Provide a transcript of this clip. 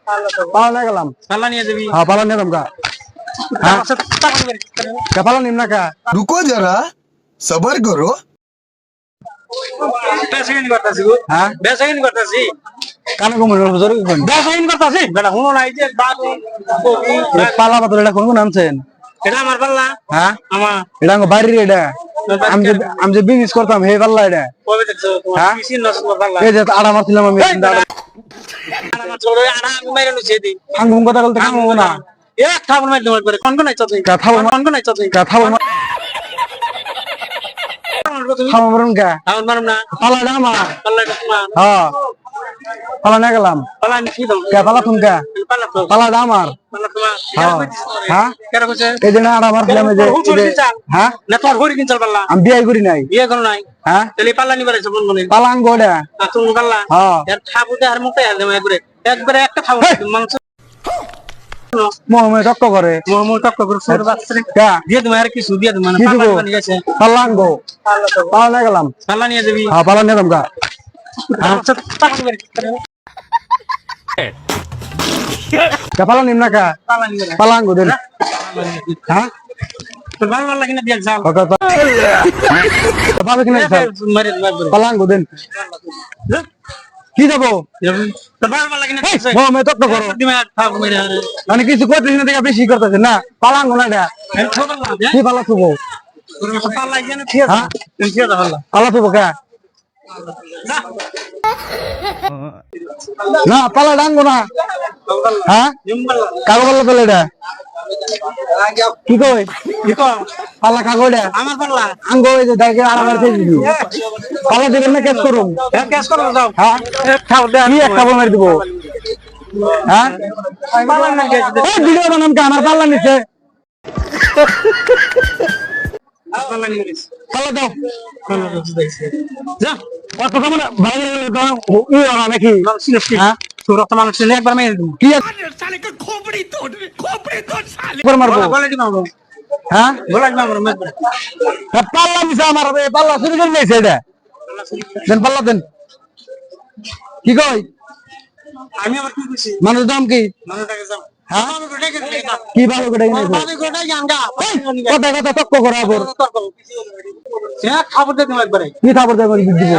পালা নিয়ে গেলাম। পাল্লা নিয়ে যাবি? হ্যাঁ পালা নিয়ে গেলাম। পালা নিম না কা? रुको जरा सबर करो। বেসাইনি করতাছি গো। হ্যাঁ বেসাইনি করতাছি। কানে কমল হুজুর কি কোন? বেসাইনি করতাছি। বেটা হুনো নাই যে বাবু কবি। পালা বদল এটা কোন কোন আনছেন? এটা আমার পাল্লা। হ্যাঁ আমার এটা আমার বাড়ির এটা। আমি যে বিজনেস করতাম হে পাল্লা এটা। কবে দেখছো তোমার হ্যাঁ? কিসির নষ্ট পাল্লা? এই যে আড়া মারছিলাম আমি। আমার ছোট আড়া আমি মাইরা লইছি দি। আঙ্গুম কথা বলতে কামবো না। এক থাবন মাইর তোমার করে কোন কোন আইছো তুই? কোন কোন আইছো তুই? কথা বল খাওয়া মরুন কা? থাবন মারুম না। পালা না আমার। পাল্লা তোমার। হ্যাঁ পালা নিয়ে গেলাম। পাল্লা আমি কি দাও? কে পালা তুমি কা? পাল্লা তো। পালা আমার। পাল্লা তোমার। হ্যাঁ কেন কইছে? এই যে না আড়া মারছিলাম এই যে হ্যাঁ না তোর হরি কিনছাল পাল্লা। আমি বিয়ে করি নাই। বিয়ে করো নাই? হ্যাঁ তাহলে পাল্লা নিবার আইছো কোন কোন? পালাঙ্গ ওটা। তুমি পাল্লা? হ্যাঁ এর থাবুতে আর মুখে আর দেম একবারে। একবারে একটা থাবু মাংস মোহাম্মদ টক্ক করে মোমো টক করে সুর বাচ্চা কা দিয়ে তুমি আর কিছু দিয়ে মানে কি পাল্লা দিব? নিয়ে গেছে। পালাঙ্গ পালা নিয়ে গেলাম। পাল্লা নিয়ে যাবি? হ্যাঁ পালা নিয়ে গেলাম কা? আচ্ছা টাকা বের কে পালা নিম না কা? পাল্লা নিয়ে যা। পালাঙ্গ দেন। হ্যাঁ তোর ভালো ভালো লাগে না দিয়ে যাও। ওকে পাবে কিনা মারে মারবে। পালাঙ্গ দেন। কি যাবো? তোর ভালো ভালো লাগে না দিয়ে মোহাম্মদ টক্ক করো দিমে থাবু মেরে আরে। মানে কিছু করতেছি না দেখা বেশি করতেছে না পালাঙ্গ না এটা ছোট না দে। কি পালা থুবো? তোর পাল্লা লাগে না ঠিক হ্যাঁ আছে। ঠিক আছে পাল্লা। পালা থুবো কা? না পালা ডাঙ্গো না। হ্যাঁ কাগো পাল্লা পেলে এটা কি কই? কি কো? পাল্লা কাগো এটা আমার পাল্লা। আঙ্গো এই যে দেখে আড়া দিবি পাল্লা দিবেন না কেস করুন? হ্যাঁ ক্যাশ করো যাও। হ্যাঁ খাও দে কি একটা মারি দিব? হ্যাঁ পাল্লা না গেছে। ভিডিও বানাম কে আমার পাল্লা নিচ্ছে পাল্লা নিয়ে গেছে। পাল্লা দাও পাল্লা তো দেখছি। যা অত কেমন ভালো ই ওরা নাকি হ্যাঁ তোর তো মানুষ নেই একবার মেরে দিবি। কি করে মারবো? গলা দিবা আমরা। হ্যাঁ গলা দিবা আমরা মেরে। পাল্লা নিছে আমার পাল্লা চুরি করে নিয়েছে এটা দেন পাল্লা দেন কি কই? আমি আবার কি কইছি? মানুষ দাম কি? মানুষটাকে যাও। হ্যাঁ আমি গোটাই গেছি না। কি ভালো করে আমি গোটাই জানগা। কথা কথা তক্ক করো আবার সে খাবার দে তুমি একবারে। কি খবর দেবো দিব